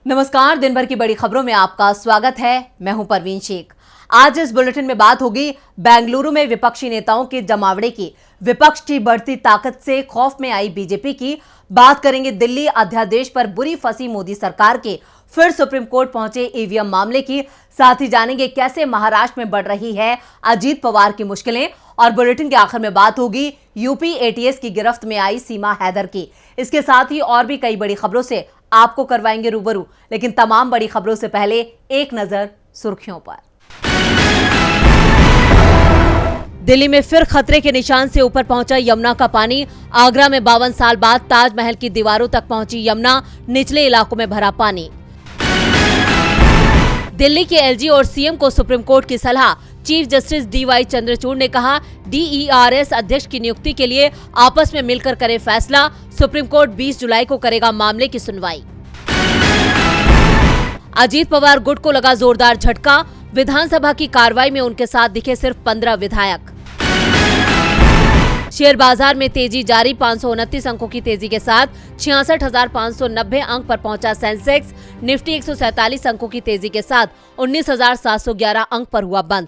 नमस्कार, दिन भर की बड़ी खबरों में आपका स्वागत है। मैं हूं परवीन शेख। आज इस बुलेटिन में बात होगी बेंगलुरु में विपक्षी नेताओं के जमावड़े की, विपक्ष की बढ़ती ताकत से खौफ में आई बीजेपी की। बात करेंगे दिल्ली अध्यादेश पर बुरी फंसी मोदी सरकार के फिर सुप्रीम कोर्ट पहुंचे ईवीएम मामले की। साथ ही जानेंगे कैसे महाराष्ट्र में बढ़ रही है अजीत पवार की मुश्किलें। और बुलेटिन के आखिर में बात होगी यूपी एटीएस की गिरफ्त में आई सीमा हैदर की। इसके साथ ही और भी कई बड़ी खबरों से आपको करवाएंगे रूबरू। लेकिन तमाम बड़ी खबरों से पहले एक नजर सुर्खियों पर। दिल्ली में फिर खतरे के निशान से ऊपर पहुंचा यमुना का पानी। आगरा में 52 साल बाद ताजमहल की दीवारों तक पहुंची यमुना, निचले इलाकों में भरा पानी। दिल्ली के एलजी और सीएम को सुप्रीम कोर्ट की सलाह। चीफ जस्टिस डीवाई चंद्रचूड़ ने कहा, डीईआरएस अध्यक्ष की नियुक्ति के लिए आपस में मिलकर करे फैसला। सुप्रीम कोर्ट 20 जुलाई को करेगा मामले की सुनवाई। अजीत पवार गुट को लगा जोरदार झटका। विधानसभा की कार्रवाई में उनके साथ दिखे सिर्फ 15 विधायक। शेयर बाजार में तेजी जारी, 529 अंकों की तेजी के साथ 66,590 अंक पर पहुंचा सेंसेक्स। निफ्टी 147 अंकों की तेजी के साथ 19,711 अंक पर हुआ बंद।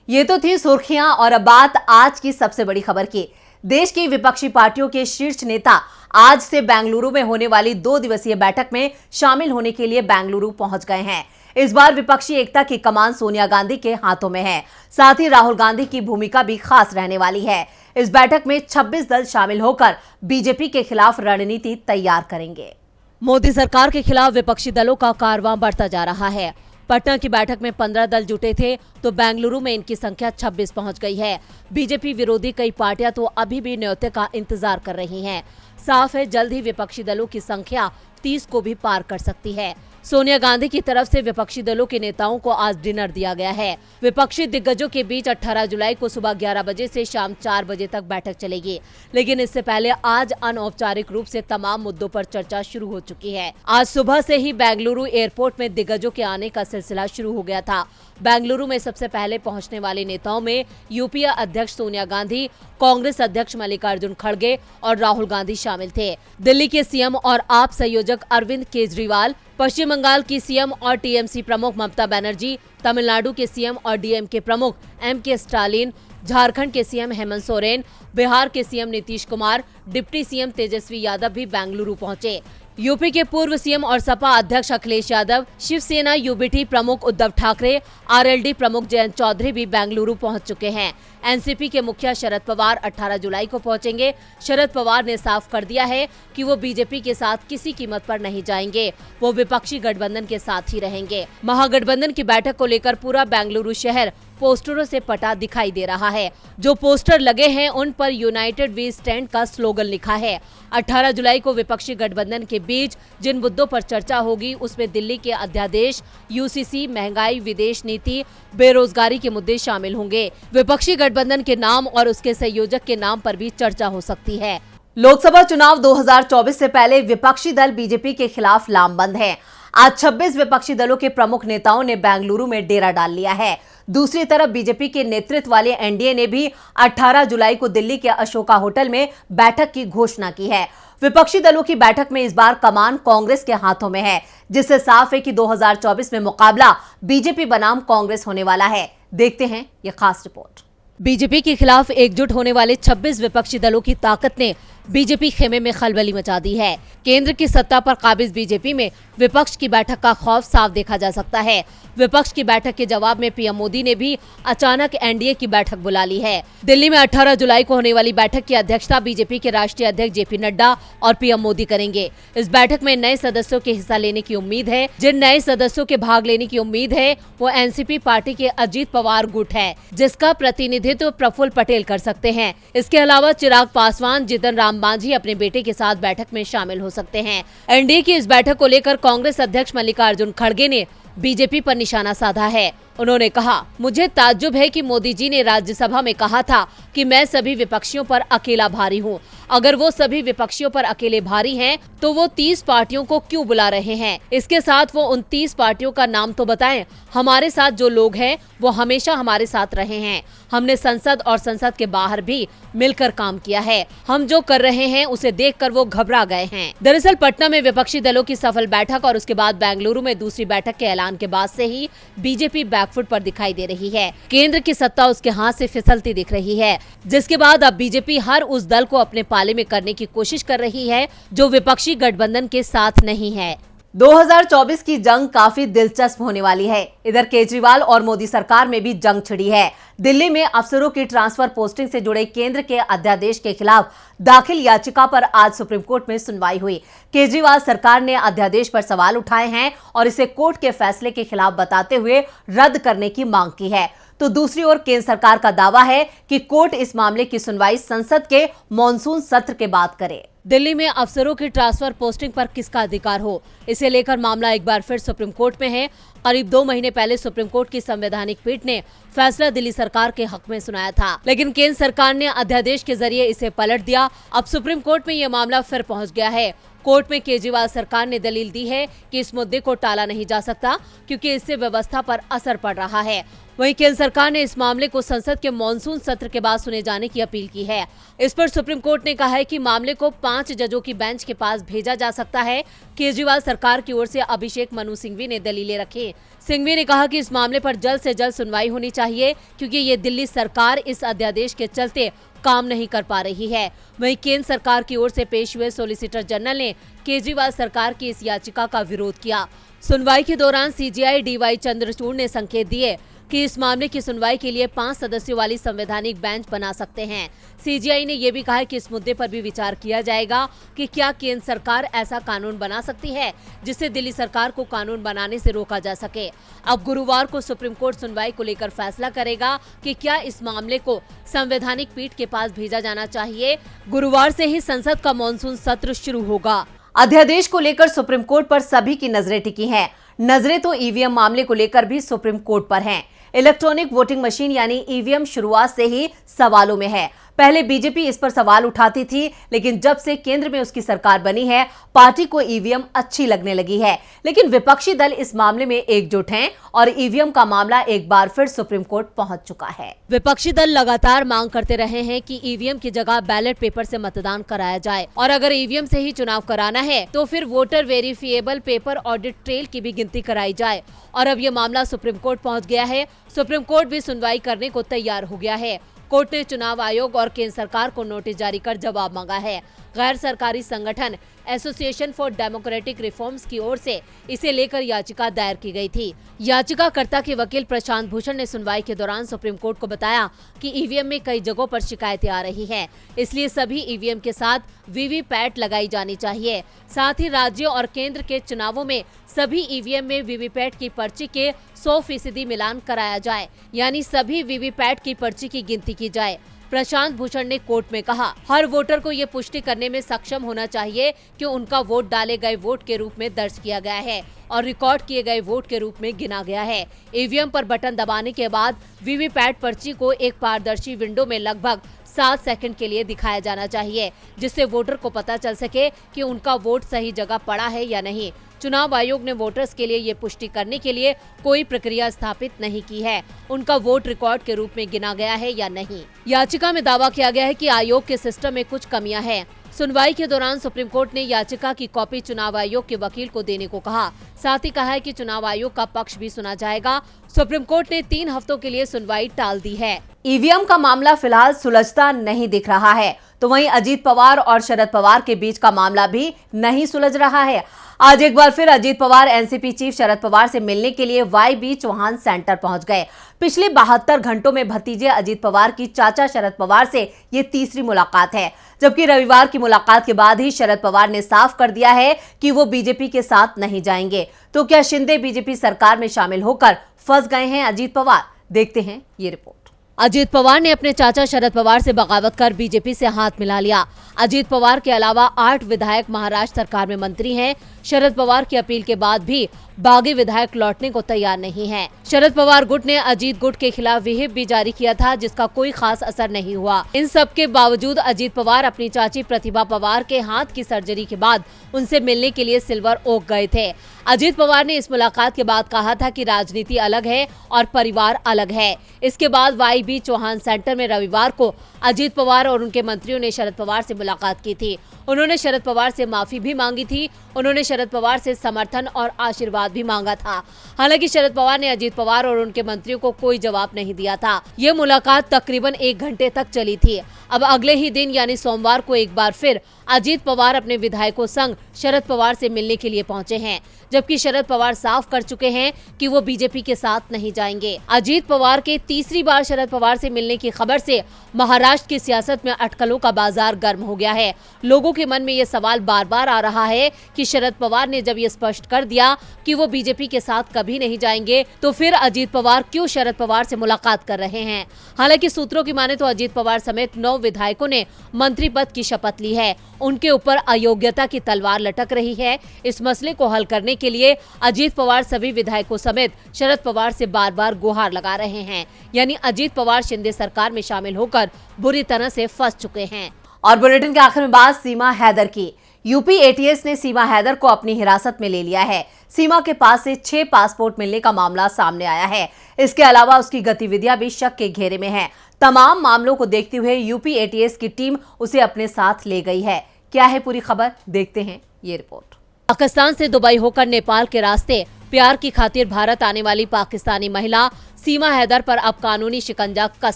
ये तो थी सुर्खियां और अब बात आज की सबसे बड़ी खबर की। देश की विपक्षी पार्टियों के शीर्ष नेता आज से बेंगलुरु में होने वाली 2 दिवसीय बैठक में शामिल होने के लिए बेंगलुरु पहुंच गए हैं। इस बार विपक्षी एकता की कमान सोनिया गांधी के हाथों में है। साथ ही राहुल गांधी की भूमिका भी खास रहने वाली है। इस बैठक में 26 दल शामिल होकर बीजेपी के खिलाफ रणनीति तैयार करेंगे। मोदी सरकार के खिलाफ विपक्षी दलों का कारवां बढ़ता जा रहा है। पटना की बैठक में 15 दल जुटे थे तो बेंगलुरु में इनकी संख्या 26 पहुंच गई है। बीजेपी विरोधी कई पार्टियां तो अभी भी न्योते का इंतजार कर रही हैं। साफ है, जल्द ही विपक्षी दलों की संख्या 30 को भी पार कर सकती है। सोनिया गांधी की तरफ से विपक्षी दलों के नेताओं को आज डिनर दिया गया है। विपक्षी दिग्गजों के बीच 18 जुलाई को सुबह 11 बजे से शाम 4 बजे तक बैठक चलेगी। लेकिन इससे पहले आज अनौपचारिक रूप से तमाम मुद्दों पर चर्चा शुरू हो चुकी है। आज सुबह से ही बेंगलुरु एयरपोर्ट में दिग्गजों के आने का सिलसिला शुरू हो गया था। बेंगलुरु में सबसे पहले पहुंचने वाले नेताओं में यूपीए अध्यक्ष सोनिया गांधी, कांग्रेस अध्यक्ष मल्लिकार्जुन खड़गे और राहुल गांधी शामिल थे। दिल्ली के सीएम और आप संयोजक अरविंद केजरीवाल, पश्चिम बंगाल की सीएम और टीएमसी प्रमुख ममता बनर्जी, तमिलनाडु के सीएम और डीएमके प्रमुख एमके स्टालिन, झारखंड के सीएम हेमंत सोरेन, बिहार के CM Nitish Kumar, deputy CM Tejashwi Yadav भी बेंगलुरु पहुंचे। यूपी के पूर्व सीएम और सपा अध्यक्ष अखिलेश यादव, शिवसेना यूबीटी प्रमुख उद्धव ठाकरे, आरएलडी प्रमुख जयंत चौधरी भी बेंगलुरु पहुंच चुके हैं। एनसीपी के मुखिया शरद पवार 18 जुलाई को पहुंचेंगे। शरद पवार ने साफ कर दिया है कि वो बीजेपी के साथ किसी कीमत पर नहीं जाएंगे, वो विपक्षी गठबंधन के साथ ही रहेंगे। महागठबंधन की बैठक को लेकर पूरा बेंगलुरु शहर पोस्टरों से पटा दिखाई दे रहा है। जो पोस्टर लगे हैं उन पर यूनाइटेड वी स्टैंड का स्लोगन लिखा है। 18 जुलाई को विपक्षी गठबंधन के बीच जिन मुद्दों पर चर्चा होगी उसमें दिल्ली के अध्यादेश, यूसीसी, महंगाई, विदेश नीति, बेरोजगारी के मुद्दे शामिल होंगे। विपक्षी गठबंधन के नाम और उसके संयोजक के नाम पर भी चर्चा हो सकती है। लोकसभा चुनाव 2024 से पहले विपक्षी दल बीजेपी के खिलाफ लामबंद है। आज 26 विपक्षी दलों के प्रमुख नेताओं ने बेंगलुरु में डेरा डाल लिया है। दूसरी तरफ बीजेपी के नेतृत्व वाले एनडीए ने भी 18 जुलाई को दिल्ली के अशोका होटल में बैठक की घोषणा की है। विपक्षी दलों की बैठक में इस बार कमान कांग्रेस के हाथों में है, जिससे साफ है कि 2024 में मुकाबला बीजेपी बनाम कांग्रेस होने वाला है। देखते हैं ये खास रिपोर्ट। बीजेपी के खिलाफ एकजुट होने वाले 26 विपक्षी दलों की ताकत ने बीजेपी खेमे में खलबली मचा दी है। केंद्र की सत्ता पर काबिज बीजेपी में विपक्ष की बैठक का खौफ साफ देखा जा सकता है। विपक्ष की बैठक के जवाब में पीएम मोदी ने भी अचानक एनडीए की बैठक बुला ली है। दिल्ली में 18 जुलाई को होने वाली बैठक की अध्यक्षता बीजेपी के राष्ट्रीय अध्यक्ष जेपी नड्डा और पीएम मोदी करेंगे। इस बैठक में नए सदस्यों के हिस्सा लेने की उम्मीद है। जिन नए सदस्यों के भाग लेने की उम्मीद है वो एनसीपी पार्टी के अजीत पवार गुट है, जिसका प्रतिनिधित्व प्रफुल्ल पटेल कर सकते हैं। इसके अलावा चिराग पासवान, जितन राम मांझी अपने बेटे के साथ बैठक में शामिल हो सकते हैं। एनडीए की इस बैठक को लेकर कांग्रेस अध्यक्ष मल्लिकार्जुन खड़गे ने बीजेपी पर निशाना साधा है। उन्होंने कहा, मुझे ताज्जुब है कि मोदी जी ने राज्यसभा में कहा था कि मैं सभी विपक्षियों पर अकेला भारी हूँ। अगर वो सभी विपक्षियों पर अकेले भारी हैं, तो वो 30 पार्टियों को क्यों बुला रहे हैं? इसके साथ वो उन 30 पार्टियों का नाम तो बताएं। हमारे साथ जो लोग हैं वो हमेशा हमारे साथ रहे हैं। हमने संसद और संसद के बाहर भी मिलकर काम किया है। हम जो कर रहे हैं उसे देखकर वो घबरा गए हैं। दरअसल पटना में विपक्षी दलों की सफल बैठक और उसके बाद बेंगलुरु में दूसरी बैठक के ऐलान के बाद से ही बीजेपी बैकफुट पर दिखाई दे रही है। केंद्र की सत्ता उसके हाथ से फिसलती दिख रही है, जिसके बाद अब बीजेपी हर उस दल को अपने पाले में करने की कोशिश कर रही है जो विपक्षी गठबंधन के साथ नहीं है। 2024 की जंग काफी दिलचस्प होने वाली है। इधर केजरीवाल और मोदी सरकार में भी जंग छिड़ी है। दिल्ली में अफसरों की ट्रांसफर पोस्टिंग से जुड़े केंद्र के अध्यादेश के खिलाफ दाखिल याचिका पर आज सुप्रीम कोर्ट में सुनवाई हुई। केजरीवाल सरकार ने अध्यादेश पर सवाल उठाए हैं और इसे कोर्ट के फैसले के खिलाफ बताते हुए रद्द करने की मांग की है। तो दूसरी ओर केंद्र सरकार का दावा है कि कोर्ट इस मामले की सुनवाई संसद के मॉनसून सत्र के बाद करे। दिल्ली में अफसरों की ट्रांसफर पोस्टिंग पर किसका अधिकार हो, इसे लेकर मामला एक बार फिर सुप्रीम कोर्ट में है। करीब 2 महीने पहले सुप्रीम कोर्ट की संवैधानिक पीठ ने फैसला दिल्ली सरकार के हक में सुनाया था, लेकिन केंद्र सरकार ने अध्यादेश के जरिए इसे पलट दिया। अब सुप्रीम कोर्ट में यह मामला फिर पहुंच गया है। कोर्ट में केजरीवाल सरकार ने दलील दी है कि इस मुद्दे को टाला नहीं जा सकता क्योंकि इससे व्यवस्था पर असर पड़ रहा है। वहीं केंद्र सरकार ने इस मामले को संसद के मॉनसून सत्र के बाद सुने जाने की अपील की है। इस पर सुप्रीम कोर्ट ने कहा है कि मामले को 5 जजों की बेंच के पास भेजा जा सकता है। केजरीवाल सरकार की ओर से अभिषेक मनु सिंघवी ने दलीलें रखी। सिंघवी ने कहा कि इस मामले पर जल्द से जल्द सुनवाई होनी चाहिए क्योंकि ये दिल्ली सरकार इस अध्यादेश के चलते काम नहीं कर पा रही है। वहीं केंद्र सरकार की ओर से पेश हुए सॉलिसिटर जनरल ने केजरीवाल सरकार की इस याचिका का विरोध किया। सुनवाई के दौरान सीजेआई डीवाई चंद्रचूड़ ने संकेत दिए कि इस मामले की सुनवाई के लिए 5 सदस्यों वाली संवैधानिक बेंच बना सकते हैं। सीजेआई ने यह भी कहा कि इस मुद्दे पर भी विचार किया जाएगा कि क्या केंद्र सरकार ऐसा कानून बना सकती है जिससे दिल्ली सरकार को कानून बनाने से रोका जा सके। अब गुरुवार को सुप्रीम कोर्ट सुनवाई को लेकर फैसला करेगा कि क्या इस मामले को संवैधानिक पीठ के पास भेजा जाना चाहिए। गुरुवार से ही संसद का मॉनसून सत्र शुरू होगा। अध्यादेश को लेकर सुप्रीम कोर्ट पर सभी की नजरें टिकी हैं। नजरें तो ईवीएम मामले को लेकर भी सुप्रीम कोर्ट पर हैं। इलेक्ट्रॉनिक वोटिंग मशीन यानी ईवीएम शुरुआत से ही सवालों में है। पहले बीजेपी इस पर सवाल उठाती थी, लेकिन जब से केंद्र में उसकी सरकार बनी है, पार्टी को ईवीएम अच्छी लगने लगी है। लेकिन विपक्षी दल इस मामले में एकजुट हैं और ईवीएम का मामला एक बार फिर सुप्रीम कोर्ट पहुंच चुका है। विपक्षी दल लगातार मांग करते रहे हैं कि ईवीएम की जगह बैलेट पेपर से मतदान कराया जाए और अगर ईवीएम से ही चुनाव कराना है तो फिर voter verifiable paper audit trail की भी गिनती कराई जाए। और अब यह मामला सुप्रीम कोर्ट पहुँच गया है। सुप्रीम कोर्ट भी सुनवाई करने को तैयार हो गया है। कोर्ट ने चुनाव आयोग और केंद्र सरकार को नोटिस जारी कर जवाब मांगा है। गैर सरकारी संगठन एसोसिएशन फॉर डेमोक्रेटिक रिफॉर्म्स की ओर से इसे लेकर याचिका दायर की गई थी। याचिकाकर्ता के वकील प्रशांत भूषण ने सुनवाई के दौरान सुप्रीम कोर्ट को बताया कि ईवीएम में कई जगहों पर शिकायतें आ रही हैं, इसलिए सभी ईवीएम के साथ वीवीपैट लगाई जानी चाहिए। साथ ही राज्यों और केंद्र के चुनावों में सभी ईवीएम में वीवीपैट की पर्ची के 100% मिलान कराया जाए, यानी सभी वीवीपैट की पर्ची की गिनती की जाए। प्रशांत भूषण ने कोर्ट में कहा, हर वोटर को ये पुष्टि करने में सक्षम होना चाहिए कि उनका वोट डाले गए वोट के रूप में दर्ज किया गया है और रिकॉर्ड किए गए वोट के रूप में गिना गया है। ईवीएम पर बटन दबाने के बाद वीवीपैट पर्ची को एक पारदर्शी विंडो में लगभग 7 सेकंड के लिए दिखाया जाना चाहिए, जिससे वोटर को पता चल सके कि उनका वोट सही जगह पड़ा है या नहीं। चुनाव आयोग ने वोटर्स के लिए ये पुष्टि करने के लिए कोई प्रक्रिया स्थापित नहीं की है, उनका वोट रिकॉर्ड के रूप में गिना गया है या नहीं। याचिका में दावा किया गया है कि आयोग के सिस्टम में कुछ कमियां हैं। सुनवाई के दौरान सुप्रीम कोर्ट ने याचिका की कॉपी चुनाव आयोग के वकील को देने को कहा। साथ ही कहा है कि चुनाव आयोग का पक्ष भी सुना जाएगा। सुप्रीम कोर्ट ने 3 हफ्तों के लिए सुनवाई टाल दी है। ईवीएम का मामला फिलहाल सुलझता नहीं दिख रहा है, तो वहीं अजीत पवार और शरद पवार के बीच का मामला भी नहीं सुलझ रहा है। आज एक बार फिर अजीत पवार एनसीपी चीफ शरद पवार से मिलने के लिए वाई.बी. चौहान सेंटर पहुंच गए। पिछले 72 घंटों में भतीजे अजीत पवार की चाचा शरद पवार से ये तीसरी मुलाकात है, जबकि रविवार की मुलाकात के बाद ही शरद पवार ने साफ कर दिया है कि वो बीजेपी के साथ नहीं जाएंगे। तो क्या शिंदे बीजेपी सरकार में शामिल होकर फंस गए हैं अजीत पवार? देखते हैं ये रिपोर्ट। अजीत पवार ने अपने चाचा शरद पवार से बगावत कर बीजेपी से हाथ मिला लिया। अजीत पवार के अलावा 8 विधायक महाराष्ट्र सरकार में मंत्री हैं। शरद पवार की अपील के बाद भी बागी विधायक लौटने को तैयार नहीं हैं। शरद पवार गुट ने अजीत गुट के खिलाफ व्हिप भी जारी किया था, जिसका कोई खास असर नहीं हुआ। इन सब के बावजूद अजीत पवार अपनी चाची प्रतिभा पवार के हाथ की सर्जरी के बाद उनसे मिलने के लिए सिल्वर ओक गए थे। अजीत पवार ने इस मुलाकात के बाद कहा था कि राजनीति अलग है और परिवार अलग है। इसके बाद YB चौहान सेंटर में रविवार को अजीत पवार और उनके मंत्रियों ने शरद पवार से मुलाकात की थी। उन्होंने शरद पवार से माफी भी मांगी थी। उन्होंने शरद पवार से समर्थन और आशीर्वाद भी मांगा था। हालांकि शरद पवार ने अजीत पवार और उनके मंत्रियों को कोई जवाब नहीं दिया था। ये मुलाकात तकरीबन 1 घंटे तक चली थी। अब अगले ही दिन यानी सोमवार को एक बार फिर अजीत पवार अपने विधायकों संग शरद पवार से मिलने के लिए पहुंचे हैं, जबकि शरद पवार साफ कर चुके हैं कि वो बीजेपी के साथ नहीं जाएंगे। अजीत पवार के तीसरी बार शरद पवार से मिलने की खबर से महाराष्ट्र की सियासत में अटकलों का बाजार गर्म हो गया है। लोगों के मन में ये सवाल बार बार आ रहा है कि शरद पवार ने जब ये स्पष्ट कर दिया कि वो बीजेपी के साथ कभी नहीं जाएंगे, तो फिर अजीत पवार क्यों शरद पवार से मुलाकात कर रहे हैं। हालांकि सूत्रों की माने तो अजीत पवार समेत 9 विधायकों ने मंत्री पद की शपथ ली है। उनके ऊपर अयोग्यता की तलवार लटक रही है। इस मसले को हल करने के लिए अजीत पवार सभी विधायकों समेत शरद पवार से बार बार गुहार लगा रहे हैं। यानी अजीत पवार शिंदे सरकार में शामिल होकर बुरी तरह से फंस चुके हैं। और बुलेटिन के आखिर में बात सीमा हैदर की। यूपी ATS ने सीमा हैदर को अपनी हिरासत में ले लिया है। सीमा के पास से 6 पासपोर्ट मिलने का मामला सामने आया है। इसके अलावा उसकी गतिविधियां भी शक के घेरे में हैं। तमाम मामलों को देखते हुए यूपी ATS की टीम उसे अपने साथ ले गई है। क्या है पूरी खबर, देखते हैं ये रिपोर्ट। पाकिस्तान से दुबई होकर नेपाल के रास्ते प्यार की खातिर भारत आने वाली पाकिस्तानी महिला सीमा हैदर पर अब कानूनी शिकंजा कस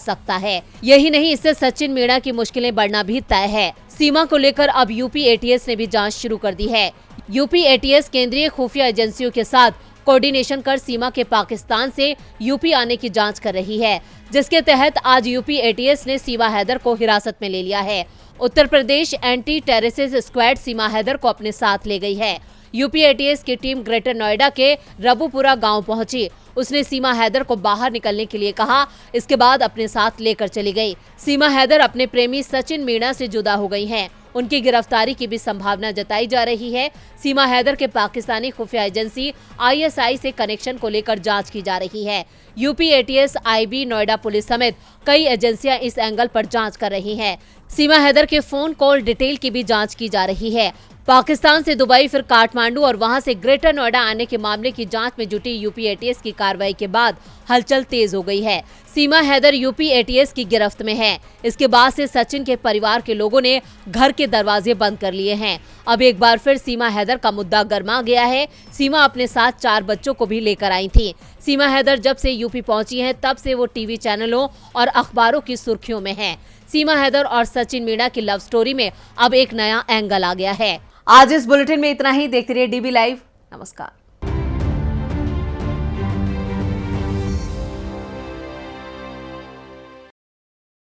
सकता है। यही नहीं, इससे सचिन मीणा की मुश्किलें बढ़ना भी तय है। सीमा को लेकर अब यूपी ATS ने भी जांच शुरू कर दी है। यूपी ATS केंद्रीय खुफिया एजेंसियों के साथ कोऑर्डिनेशन कर सीमा के पाकिस्तान से यूपी आने की जांच कर रही है, जिसके तहत आज यूपी ATS ने सीमा हैदर को हिरासत में ले लिया है। Uttar Pradesh anti terrorist squad सीमा हैदर को अपने साथ ले गई है। यूपी ATS की टीम ग्रेटर नोएडा के रबुपुरा गांव पहुंची। उसने सीमा हैदर को बाहर निकलने के लिए कहा, इसके बाद अपने साथ लेकर चली गई। सीमा हैदर अपने प्रेमी सचिन मीणा से जुदा हो गई हैं। उनकी गिरफ्तारी की भी संभावना जताई जा रही है। सीमा हैदर के पाकिस्तानी खुफिया एजेंसी ISI से कनेक्शन को लेकर जांच की जा रही है। UP ATS, IB, Noida police समेत कई एजेंसियां इस एंगल पर जांच कर रही हैं। सीमा हैदर के फोन कॉल डिटेल की भी जांच की जा रही है। पाकिस्तान से दुबई फिर काठमांडू और वहां से ग्रेटर नोएडा आने के मामले की जांच में जुटी यूपी ATS की कार्रवाई के बाद हलचल तेज हो गई है। सीमा हैदर यूपी ATS की गिरफ्त में है। इसके बाद से सचिन के परिवार के लोगों ने घर के दरवाजे बंद कर लिए हैं। अब एक बार फिर सीमा हैदर का मुद्दा गर्मा गया है। सीमा अपने साथ 4 बच्चों को भी लेकर आई थी। सीमा हैदर जब से यूपी पहुंची हैं, तब से वो टीवी चैनलों और अखबारों की सुर्खियों में है। सीमा हैदर और सचिन मीणा की लव स्टोरी में अब एक नया एंगल आ गया है। आज इस बुलेटिन में इतना ही। देखते रहिए DB लाइव। नमस्कार।